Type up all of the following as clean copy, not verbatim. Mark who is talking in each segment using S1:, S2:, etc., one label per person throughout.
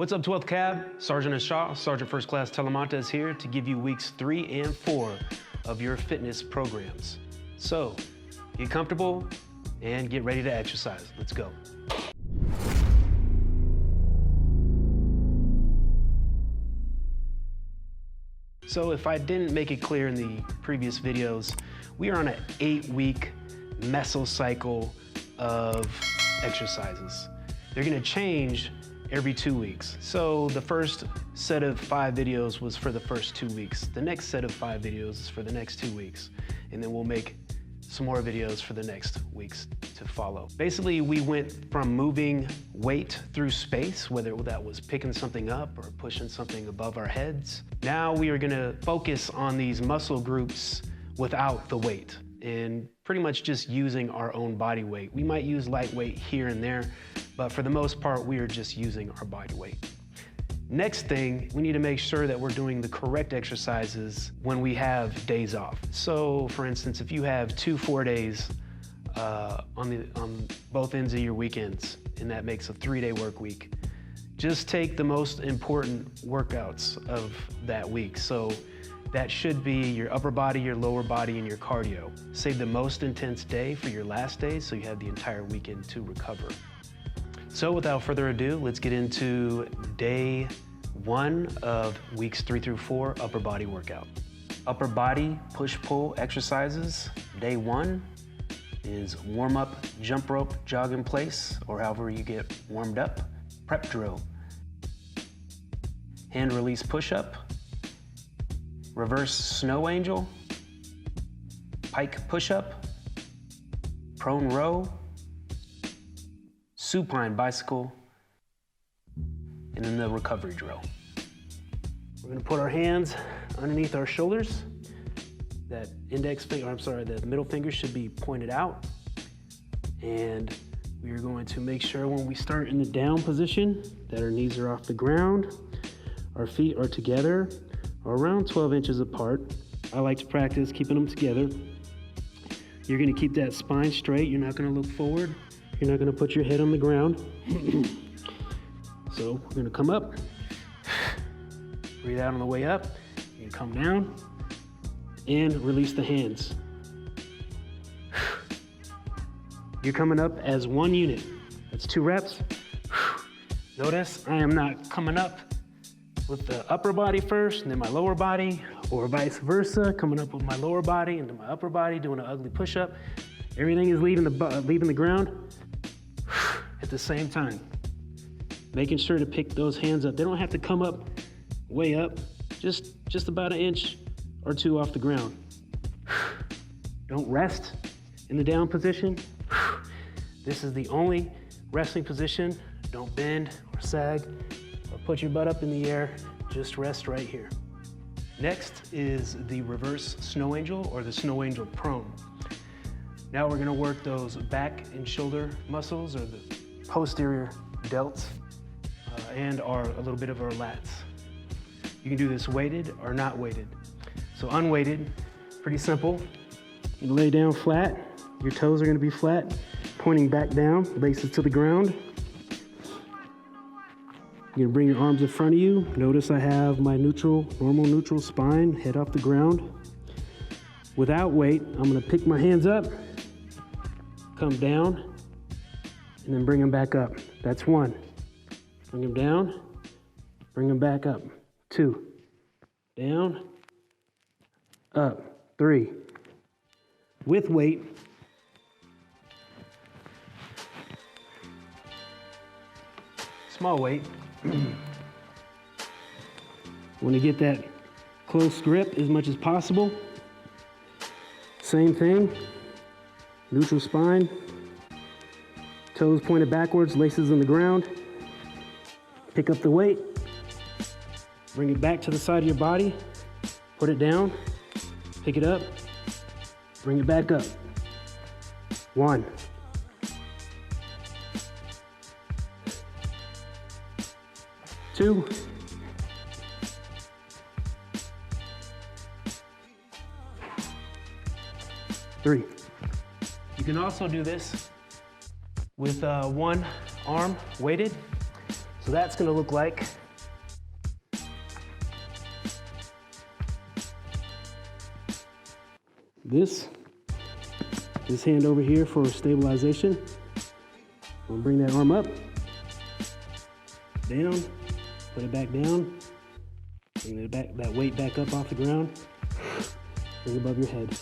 S1: What's up, 12th Cab? Sergeant Ashaw, Sergeant First Class Talamantes here to give you weeks 3 and 4 of your fitness programs. So, get comfortable and get ready to exercise. Let's go. So if I didn't make it clear in the previous videos, we are on an 8-week mesocycle of exercises. They're gonna change every 2 weeks. So the first set of 5 videos was for the first 2 weeks. The next set of 5 videos is for the next 2 weeks. And then we'll make some more videos for the next weeks to follow. Basically, we went from moving weight through space, whether that was picking something up or pushing something above our heads. Now we are gonna focus on these muscle groups without the weight and pretty much just using our own body weight. We might use lightweight here and there, but for the most part, we are just using our body weight. Next thing, we need to make sure that we're doing the correct exercises when we have days off. So for instance, if you have 2 4-days on both ends of your weekends, and that makes a 3-day work week, just take the most important workouts of that week. So that should be your upper body, your lower body, and your cardio. Save the most intense day for your last day so you have the entire weekend to recover. So without further ado, let's get into day 1 of weeks 3 through 4 upper body workout. Upper body push-pull exercises. Day 1 is warm-up, jump rope, jog in place, or however you get warmed up. Prep drill. Hand release push-up. Reverse snow angel. Pike push-up. Prone row. Supine bicycle, and then the recovery drill. We're gonna put our hands underneath our shoulders. That the middle finger should be pointed out. And we are going to make sure when we start in the down position that our knees are off the ground, our feet are together, or around 12 inches apart. I like to practice keeping them together. You're gonna keep that spine straight. You're not gonna look forward. You're not gonna put your head on the ground. So we're gonna come up, breathe out on the way up, you're gonna come down, and release the hands. You're coming up as 1 unit. That's 2 reps. Notice I am not coming up with the upper body first and then my lower body, or vice versa, coming up with my lower body and then my upper body, doing an ugly push-up. Everything is leaving the ground at the same time. Making sure to pick those hands up. They don't have to come up way up, just about 1 inch or 2 off the ground. Don't rest in the down position. This is the only resting position. Don't bend or sag or put your butt up in the air. Just rest right here. Next is the reverse snow angel, or the snow angel prone. Now we're gonna work those back and shoulder muscles, or the posterior delts, and a little bit of our lats. You can do this weighted or not weighted. So unweighted, pretty simple. You lay down flat, your toes are gonna be flat, pointing back down, laces to the ground. You're gonna bring your arms in front of you. Notice I have my normal neutral spine, head off the ground. Without weight, I'm gonna pick my hands up, come down, and then bring them back up. That's 1. Bring them down, bring them back up. 2, down, up. 3. With weight. Small weight. Want to get that close grip as much as possible. Same thing, neutral spine, toes pointed backwards, laces on the ground. Pick up the weight, bring it back to the side of your body, put it down, pick it up, bring it back up. 1. 2. 3. You can also do this with one arm weighted So that's gonna look like this hand over here for stabilization. We'll bring that arm up, down, put it back down, bring it back, that weight back up off the ground, bring it above your head.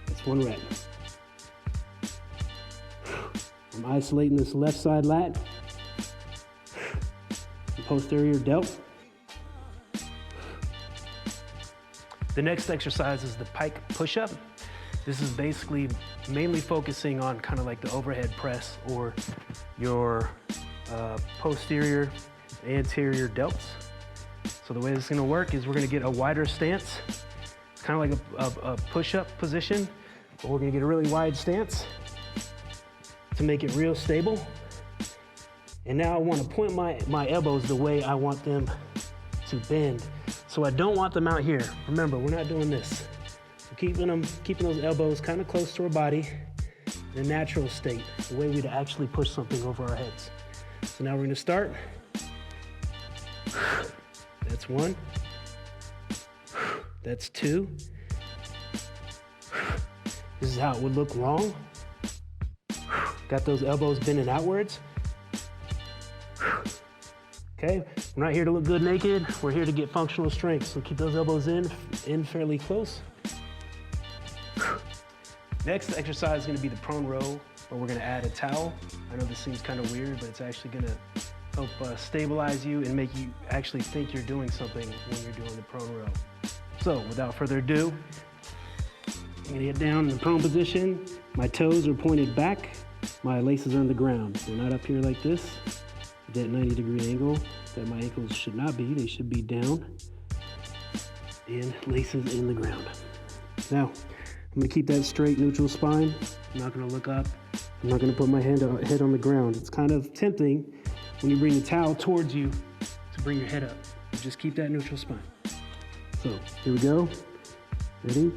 S1: That's 1 rep. I'm isolating this left side lat, the posterior delt. The next exercise is the Pike Pushup. This is basically mainly focusing on kind of like the overhead press or your posterior, anterior delts. So the way this is gonna work is we're gonna get a wider stance. It's kind of like a push-up position, but we're gonna get a really wide stance to make it real stable. And now I wanna point my elbows the way I want them to bend. So I don't want them out here. Remember, we're not doing this. We're keeping those elbows kind of close to our body in a natural state, the way we'd actually push something over our heads. So now we're gonna start. That's 1. That's 2. This is how it would look long. Got those elbows bending outwards. Okay, we're not here to look good naked. We're here to get functional strength. So keep those elbows in fairly close. Next exercise is gonna be the prone row, where we're gonna add a towel. I know this seems kind of weird, but it's actually gonna help stabilize you and make you actually think you're doing something when you're doing the prone row. So without further ado, I'm gonna get down in the prone position. My toes are pointed back. My laces are on the ground. They're not up here like this, at that 90-degree angle that my ankles should not be. They should be down and laces in the ground. Now, I'm gonna keep that straight, neutral spine. I'm not gonna look up. I'm not gonna put my head on the ground. It's kind of tempting when you bring the towel towards you to bring your head up. Just keep that neutral spine. So, here we go. Ready?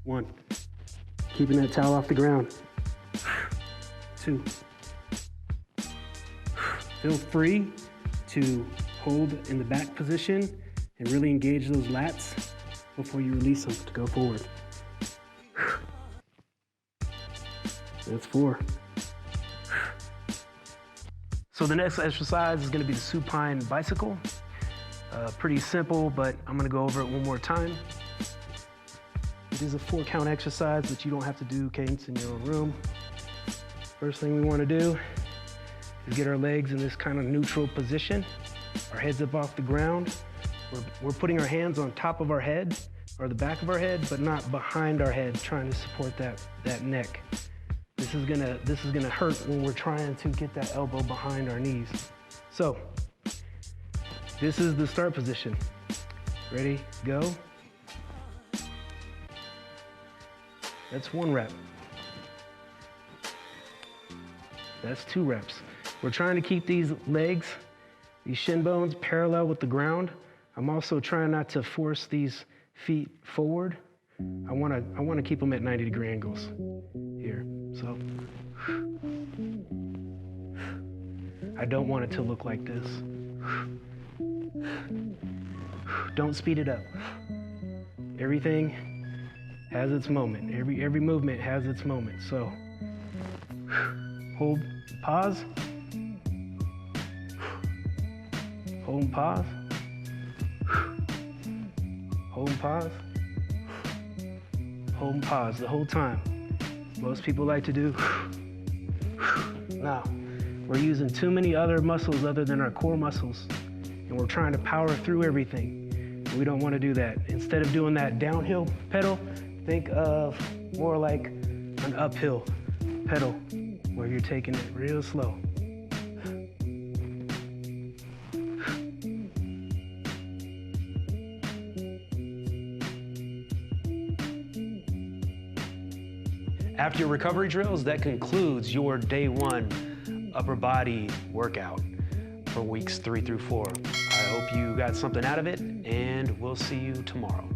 S1: 1. Keeping that towel off the ground. 2. Feel free to hold in the back position and really engage those lats before you release them to go forward. That's 4. So the next exercise is gonna be the Supine Bicycle. Pretty simple, but I'm gonna go over it one more time. It is a 4-count exercise, but you don't have to do cadence in your own room. First thing we wanna do is get our legs in this kind of neutral position. Our heads up off the ground. We're putting our hands on top of our head or the back of our head, but not behind our head, trying to support that neck. This is gonna hurt when we're trying to get that elbow behind our knees. So, this is the start position. Ready, go. That's 1 rep. That's 2 reps. We're trying to keep these legs, these shin bones parallel with the ground. I'm also trying not to force these feet forward. I wanna keep them at 90-degree angles here. So, I don't want it to look like this. Don't speed it up. Everything has its moment. Every movement has its moment. So, hold, pause. Hold and pause. Hold and pause. Hold and pause the whole time. Most people like to do. Now, we're using too many other muscles other than our core muscles, and we're trying to power through everything. We don't want to do that. Instead of doing that downhill pedal, think of more like an uphill pedal where you're taking it real slow. After your recovery drills, that concludes your day 1 upper body workout for weeks 3 through 4. I hope you got something out of it, and we'll see you tomorrow.